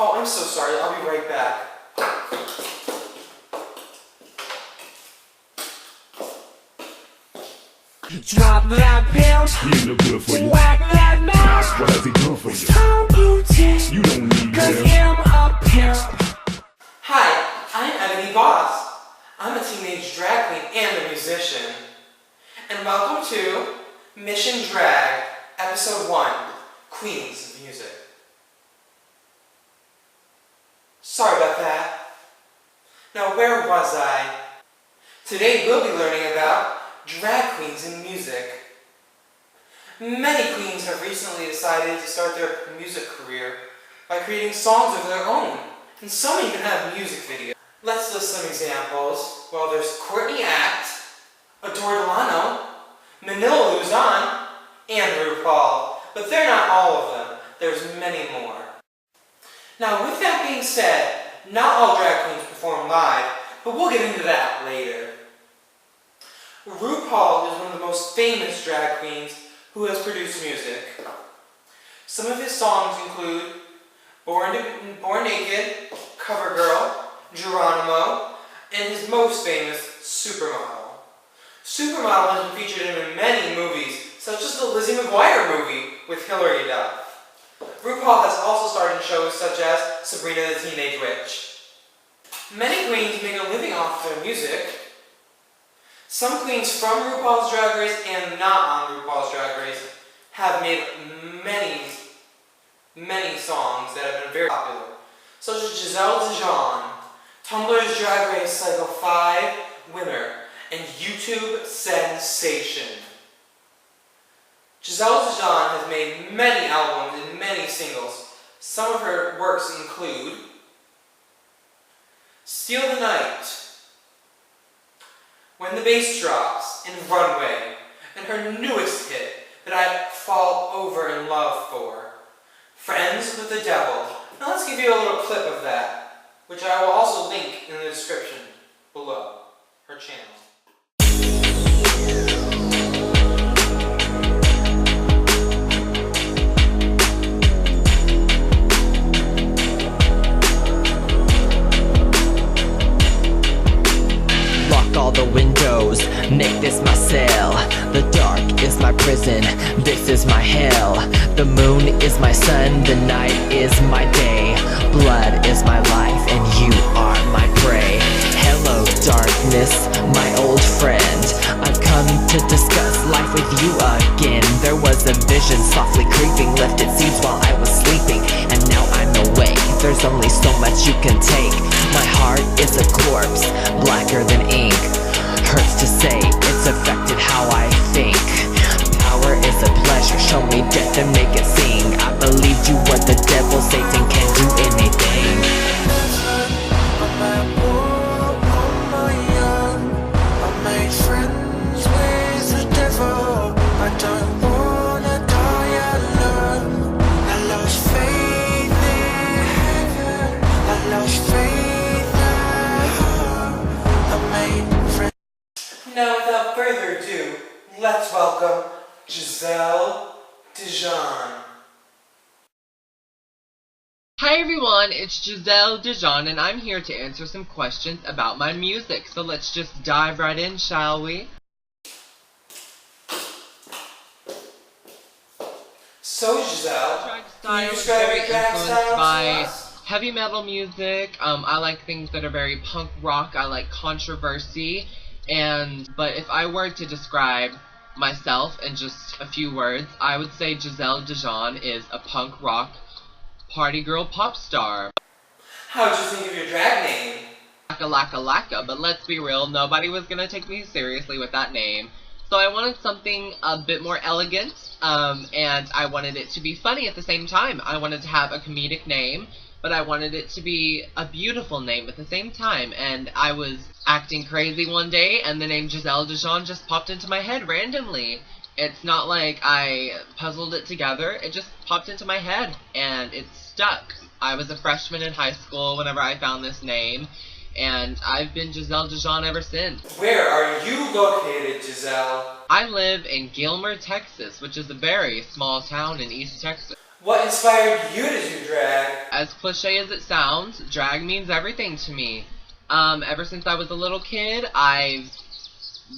Oh, I'm so sorry. I'll be right back. Drop that pills, He look good for you. whack that mouse. What has he done for you? Tom Boutique, You don't need cause him. him a pimp. Hi, I'm Ebony Boss. I'm a teenage drag queen and a musician. And welcome to Mission Drag, Episode 1, Queens of Music. Sorry about that. Now, where was I? Today we'll be learning about drag queens in music. Many queens have recently decided to start their music career by creating songs of their own, and some even have music videos. Let's list some examples. Well, there's Courtney Act, Adore Delano, Manila Luzon, and RuPaul. But they're not all of them. There's many more. Now, with that being said, not all drag queens perform live, but we'll get into that later. RuPaul is one of the most famous drag queens who has produced music. Some of his songs include Born Naked, CoverGirl, Geronimo, and his most famous, Supermodel. Supermodel has been featured in many movies, such as the Lizzie McGuire movie with Hilary Duff. RuPaul has also starred in shows such as Sabrina the Teenage Witch. Many queens make a living off their music. Some queens from RuPaul's Drag Race and not on RuPaul's Drag Race have made many songs that have been very popular, such as Giselle Dijon, Tumblr's Drag Race Cycle 5 winner, and YouTube sensation. Giselle Dijon has made many albums and many singles. Some of her works include Steal the Night, When the Bass Drops, and Runway, and her newest hit that I fall over in love for, Friends with the Devil. Now let's give you a little clip of that, which I will also link in the description below, her channel. All the windows, make this my cell. The dark is my prison, this is my hell. The moon is my sun, the night is my day. Blood is my life and you are my prey. Hello darkness, my old friend. I've come to discuss life with you again. There was a vision softly creeping, left its seeds while I was sleeping, and now I'm awake. There's only so much you can take. My heart is a corpse, blacker than ink. Hurts to say, it's affected how I think. Power is a pleasure, show me death and make it sing. I believed you were the devil, Satan can't do anything. Now, without further ado, let's welcome Giselle Dijon. Hi everyone, it's Giselle Dijon and I'm here to answer some questions about my music. So let's just dive right in, shall we? So Giselle, Drag can style you is describe very your drag influenced style by to us? heavy metal music. I like things that are very punk rock. I like controversy. But if I were to describe myself in just a few words, I would say Giselle Dijon is a punk rock party girl pop star. How'd you think of your drag name? Laka, but let's be real, nobody was gonna take me seriously with that name. So I wanted something a bit more elegant, and I wanted it to be funny at the same time. I wanted to have a comedic name, but I wanted it to be a beautiful name at the same time. And I was acting crazy one day, and the name Giselle Dijon just popped into my head randomly. It's not like I puzzled it together, it just popped into my head, and it stuck. I was a freshman in high school whenever I found this name, and I've been Giselle Dijon ever since. Where are you located, Giselle? I live in Gilmer, Texas, which is a very small town in East Texas. What inspired you to do drag? as cliche as it sounds, drag means everything to me. Ever since I was a little kid, I've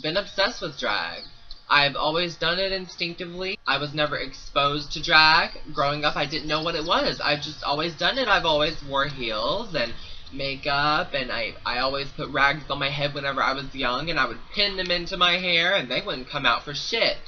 been obsessed with drag. I've always done it instinctively. I was never exposed to drag. Growing up, I didn't know what it was. I've just always done it. I've always wore heels and makeup, and I always put rags on my head whenever I was young, and I would pin them into my hair, and they wouldn't come out for shit.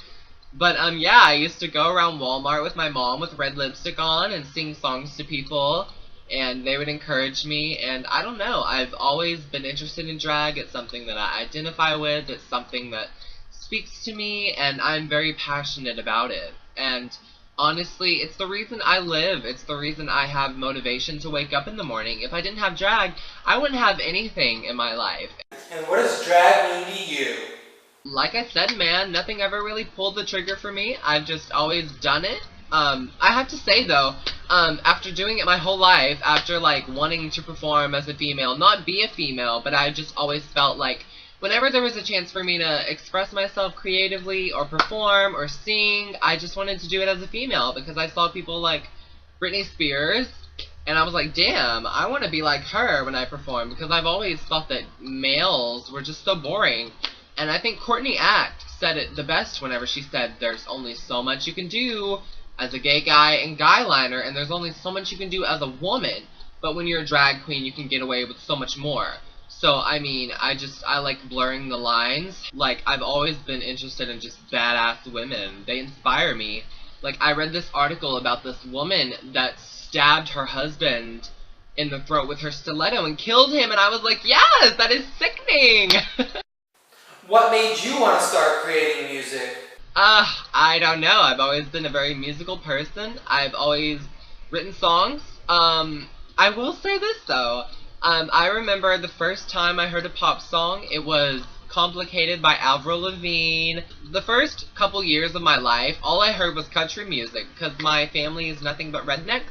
But, yeah, I used to go around Walmart with my mom with red lipstick on and sing songs to people, and they would encourage me, and I don't know, I've always been interested in drag. It's something that I identify with. It's something that speaks to me, and I'm very passionate about it. And honestly, it's the reason I live. It's the reason I have motivation to wake up in the morning. If I didn't have drag, I wouldn't have anything in my life. And what does drag mean to you? Like I said, man, nothing ever really pulled the trigger for me. I've just always done it. I have to say, though, after doing it my whole life, after, like, wanting to perform as a female, not be a female, but I just always felt like whenever there was a chance for me to express myself creatively or perform or sing, I just wanted to do it as a female because I saw people like Britney Spears, and I was like, damn, I want to be like her when I perform, because I've always thought that males were just so boring. And I think Courtney Act said it the best whenever she said there's only so much you can do as a gay guy in guyliner, and there's only so much you can do as a woman, but when you're a drag queen you can get away with so much more. So, I mean, I like blurring the lines. Like, I've always been interested in just badass women. They inspire me. Like, I read this article about this woman that stabbed her husband in the throat with her stiletto and killed him, and I was like, yes, that is sickening! What made you want to start creating music? I don't know. I've always been a very musical person. I've always written songs. I will say this, though. I remember the first time I heard a pop song, it was Complicated by Avril Lavigne. The first couple years of my life, all I heard was country music, because my family is nothing but redneck.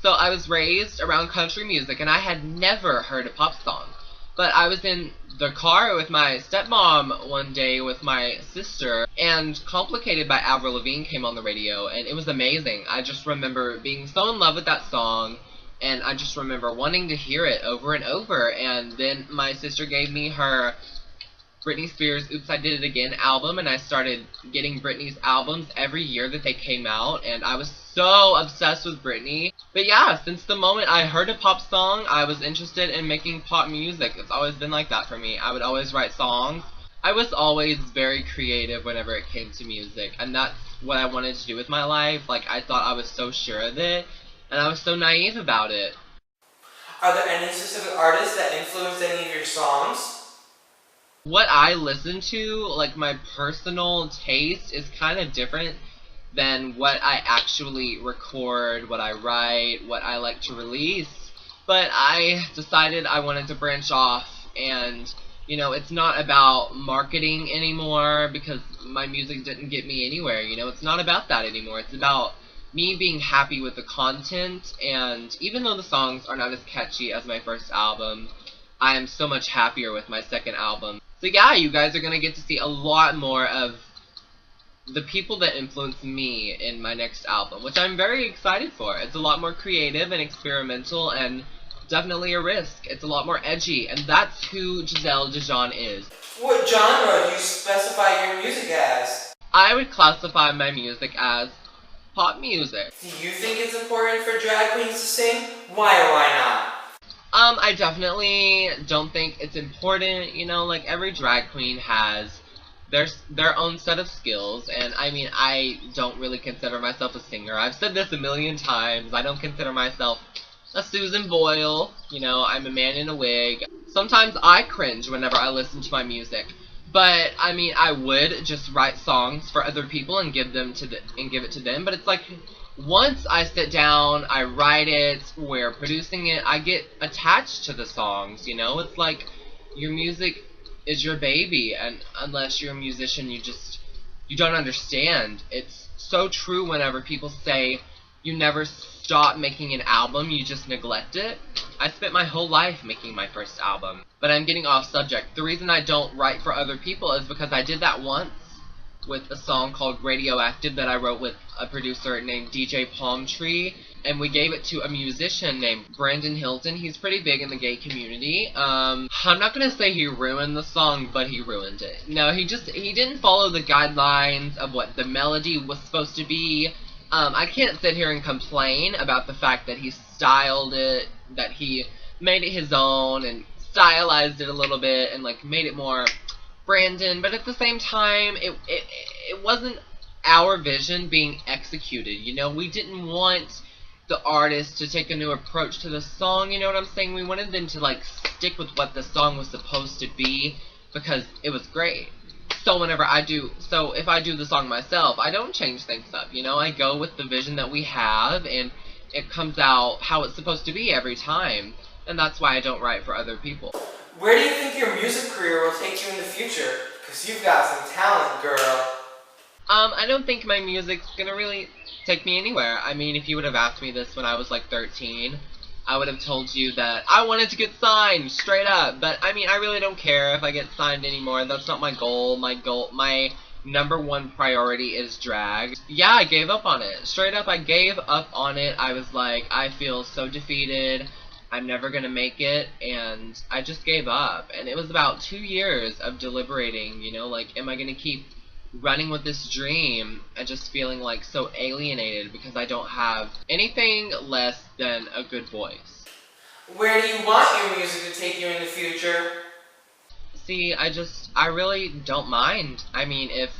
So I was raised around country music, and I had never heard a pop song. But I was in the car with my stepmom one day with my sister, and Complicated by Avril Lavigne came on the radio, and it was amazing. I just remember being so in love with that song, and I just remember wanting to hear it over and over. And then my sister gave me her Britney Spears Oops, I Did It Again album, and I started getting Britney's albums every year that they came out, and I was so obsessed with Britney. But yeah, since the moment I heard a pop song, I was interested in making pop music. It's always been like that for me. I would always write songs. I was always very creative whenever it came to music, and that's what I wanted to do with my life. Like, I thought I was so sure of it, and I was so naive about it. Are there any specific artists that influenced any of your songs? What I listen to, like my personal taste, is kind of different than what I actually record, what I write, what I like to release. But I decided I wanted to branch off, and, you know, it's not about marketing anymore, because my music didn't get me anywhere, you know, it's not about that anymore. It's about me being happy with the content, and even though the songs are not as catchy as my first album, I am so much happier with my second album. So yeah, you guys are going to get to see a lot more of the people that influenced me in my next album, which I'm very excited for. It's a lot more creative and experimental, and definitely a risk. It's a lot more edgy, and that's who Giselle Dijon is. What genre do you specify your music as? I would classify my music as pop music. Do you think it's important for drag queens to sing? Why or why not? I definitely don't think it's important. You know, like, every drag queen has their own set of skills, and I mean, I don't really consider myself a singer. I've said this a million times. I don't consider myself a Susan Boyle. You know, I'm a man in a wig. Sometimes I cringe whenever I listen to my music. But, I mean, I would just write songs for other people and give it to them. But it's like, once I sit down, I write it, we're producing it, I get attached to the songs, you know? It's like, your music is your baby, and unless you're a musician, you don't understand. It's so true whenever people say you never stop making an album, you just neglect it. I spent my whole life making my first album. But I'm getting off subject. The reason I don't write for other people is because I did that once with a song called Radioactive that I wrote with a producer named DJ Palm Tree. and we gave it to a musician named Brandon Hilton. He's pretty big in the gay community. I'm not gonna say he ruined the song, but he ruined it. No, he didn't follow the guidelines of what the melody was supposed to be. I can't sit here and complain about the fact that he styled it, that he made it his own and stylized it a little bit and like made it more Brandon, but at the same time, it wasn't our vision being executed. You know, we didn't want the artist to take a new approach to the song, you know what I'm saying? We wanted them to like stick with what the song was supposed to be because it was great. So if I do the song myself, I don't change things up, you know? I go with the vision that we have, and it comes out how it's supposed to be every time. And that's why I don't write for other people. Where do you think your music career will take you in the future? Because you've got some talent, girl. I don't think my music's gonna really take me anywhere. I mean, if you would have asked me this when I was like 13, I would have told you that I wanted to get signed, straight up. But I mean, I really don't care if I get signed anymore. That's not my goal. My number one priority is drag. Yeah, I gave up on it. Straight up, I gave up on it. I was like, I feel so defeated. I'm never gonna make it, and I just gave up. And it was about 2 years of deliberating, you know, like, am I gonna keep running with this dream and just feeling like so alienated because I don't have anything less than a good voice. Where do you want your music to take you in the future? See, I really don't mind. I mean, if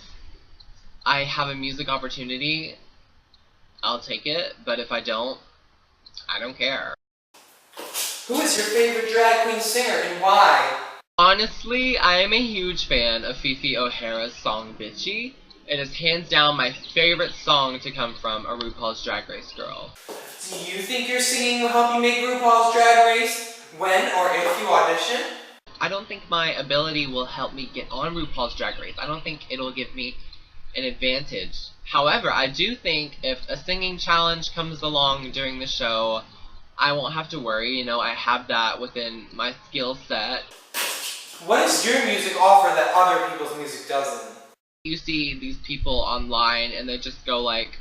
I have a music opportunity, I'll take it, but if I don't care. Who is your favorite drag queen singer and why? Honestly, I am a huge fan of Fifi O'Hara's song Bitchy. It is hands down my favorite song to come from a RuPaul's Drag Race girl. Do you think your singing will help you make RuPaul's Drag Race when or if you audition? I don't think my ability will help me get on RuPaul's Drag Race. I don't think it'll give me an advantage. However, I do think if a singing challenge comes along during the show, I won't have to worry, you know, I have that within my skill set. What does your music offer that other people's music doesn't? You see these people online and they just go like,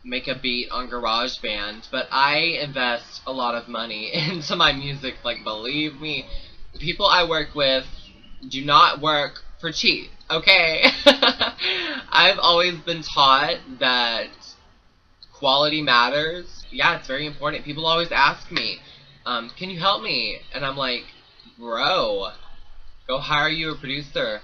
make a beat on GarageBand, but I invest a lot of money into my music, like believe me. The people I work with do not work for cheap, okay? I've always been taught that quality matters. Yeah, it's very important. People always ask me, can you help me? And I'm like, bro, go hire you a producer.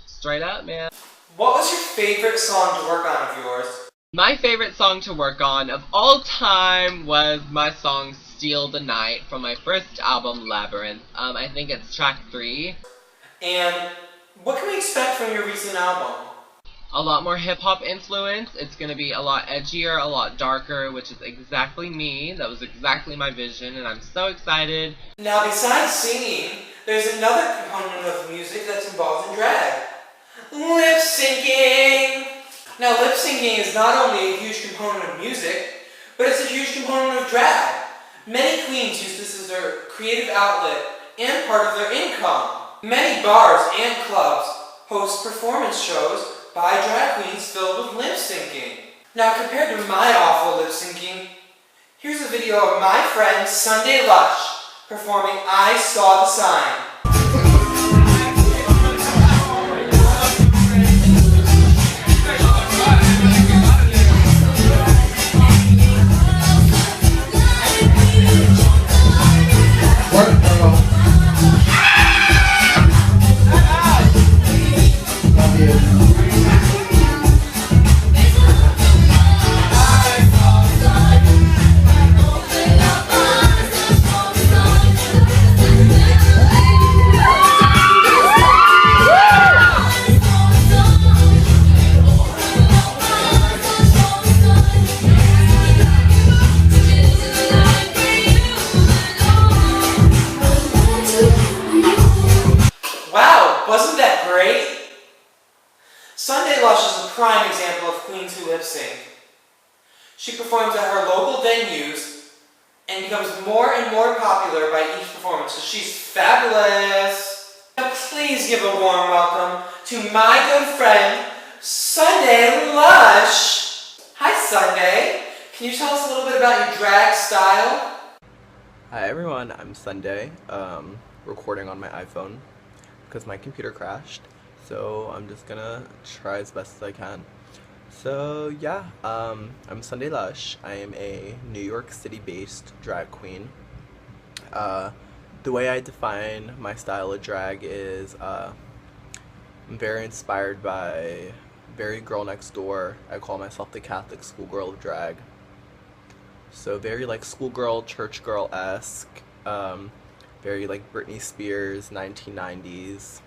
Straight up, man. What was your favorite song to work on of yours? My favorite song to work on of all time was my song Steal the Night from my first album, Labyrinth. I think it's track 3. And what can we expect from your recent album? A lot more hip-hop influence. It's going to be a lot edgier, a lot darker, which is exactly me. That was exactly my vision, and I'm so excited. Now, besides singing, there's another component of music that's involved in drag. Lip syncing! Now, lip syncing is not only a huge component of music, but it's a huge component of drag. Many queens use this as their creative outlet and part of their income. Many bars and clubs host performance shows by drag queens filled with lip syncing. Now, compared to my awful lip syncing, here's a video of my friend Sunday Lushh performing I Saw the Sign. Wasn't that great? Sunday Lushh is a prime example of queens who lip sync. She performs at her local venues and becomes more and more popular by each performance, so she's fabulous. Now please give a warm welcome to my good friend, Sunday Lushh. Hi Sunday. Can you tell us a little bit about your drag style? Hi everyone, I'm Sunday, recording on my iPhone because my computer crashed, so I'm just gonna try as best as I can. So yeah, I'm Sunday Lushh. I am a New York City based drag queen. The way I define my style of drag is I'm very inspired by very girl next door. I call myself the Catholic schoolgirl of drag. So very like schoolgirl, church girl-esque, very like Britney Spears, 1990s.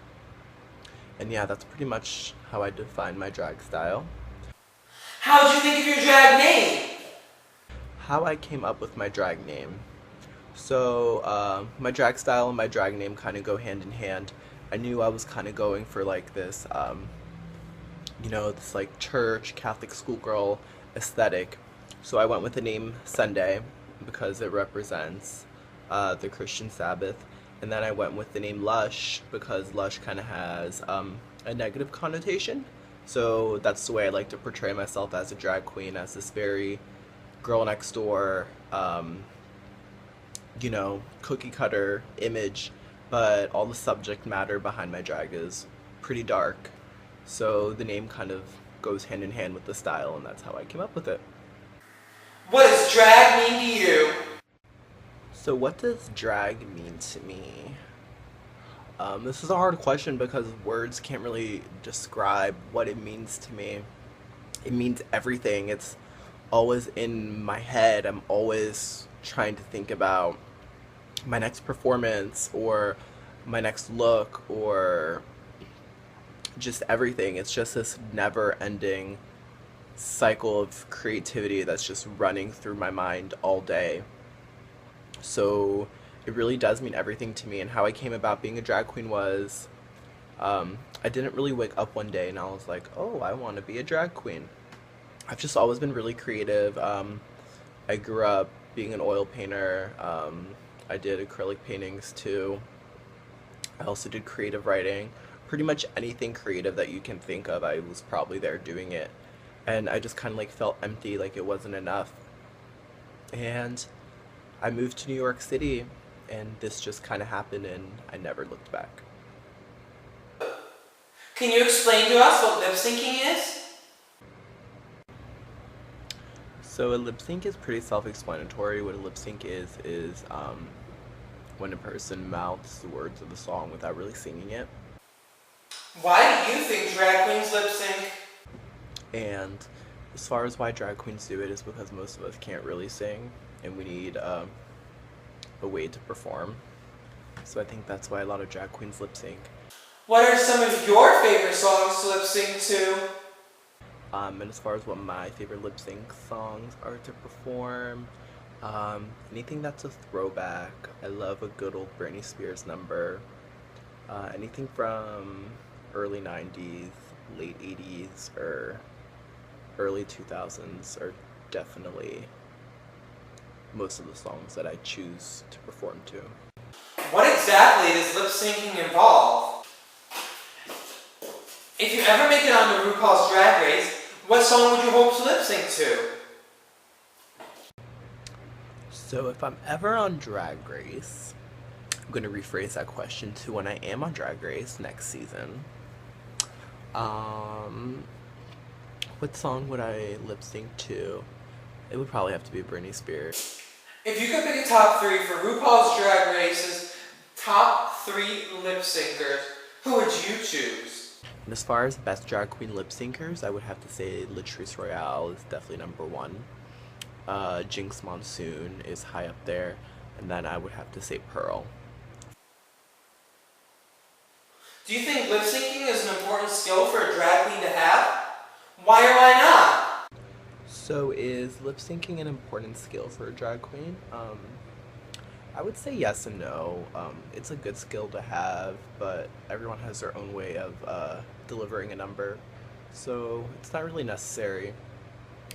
And yeah, that's pretty much how I define my drag style. How did you think of your drag name? How I came up with my drag name. So my drag style and my drag name kind of go hand in hand. I knew I was kind of going for like this, this like church, Catholic schoolgirl aesthetic. So I went with the name Sunday because it represents the Christian Sabbath. And then I went with the name Lushh because Lush kind of has a negative connotation. So that's the way I like to portray myself as a drag queen, as this very girl next door, cookie cutter image. But all the subject matter behind my drag is pretty dark. So the name kind of goes hand in hand with the style, and that's how I came up with it. What does drag mean to you? So what does drag mean to me? This is a hard question because words can't really describe what it means to me. It means everything. It's always in my head. I'm always trying to think about my next performance or my next look or just everything. It's just this never-ending cycle of creativity that's just running through my mind all day. So it really does mean everything to me. And how I came about being a drag queen was I didn't really wake up one day and I was like, oh, I want to be a drag queen. I've just always been really creative. I grew up being an oil painter. I did acrylic paintings too. I also did creative writing. Pretty much anything creative that you can think of, I was probably there doing it. And I just kind of like felt empty, like it wasn't enough. And I moved to New York City and this just kind of happened and I never looked back. Can you explain to us what lip syncing is? So a lip sync is pretty self-explanatory. What a lip sync is when a person mouths the words of the song without really singing it. Why do you think drag queens lip sync? And as far as why drag queens do it is because most of us can't really sing and we need a way to perform. So I think that's why a lot of drag queens lip sync. What are some of your favorite songs to lip sync to? And as far as what my favorite lip sync songs are to perform, anything that's a throwback. I love a good old Britney Spears number. Anything from early 90s, late 80s, or early 2000s are definitely most of the songs that I choose to perform to. What exactly does lip syncing involve? If you ever make it onto RuPaul's Drag Race, what song would you hope to lip sync to? So if I'm ever on Drag Race, I'm going to rephrase that question to when I am on Drag Race next season. What song would I lip sync to? It would probably have to be Britney Spears. If you could pick a top 3 for RuPaul's Drag Race's top 3 lip syncers, who would you choose? And as far as best drag queen lip syncers, I would have to say Latrice Royale is definitely number 1. Jinx Monsoon is high up there, and then I would have to say Pearl. Do you think lip syncing is an important skill for a drag queen to have? Why or why not? So is lip syncing an important skill for a drag queen? I would say yes and no. It's a good skill to have, but everyone has their own way of delivering a number, so it's not really necessary.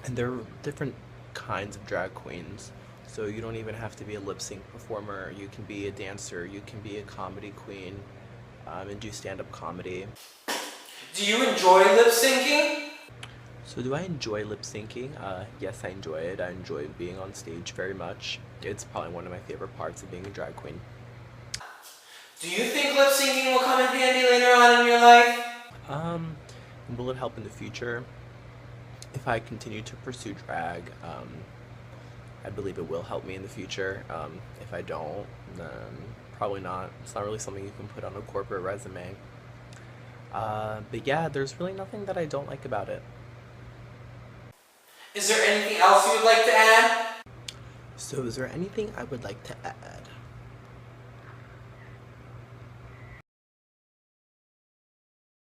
And there are different kinds of drag queens, so you don't even have to be a lip sync performer. You can be a dancer, you can be a comedy queen, and do stand-up comedy. Do you enjoy lip syncing? So do I enjoy lip syncing? Yes, I enjoy it. I enjoy being on stage very much. It's probably one of my favorite parts of being a drag queen. Do you think lip syncing will come in handy later on in your life? Um, will it help in the future? If I continue to pursue drag, I believe it will help me in the future. If I don't, then probably not. It's not really something you can put on a corporate resume. But yeah, there's really nothing that I don't like about it. Is there anything else you would like to add? So is there anything I would like to add?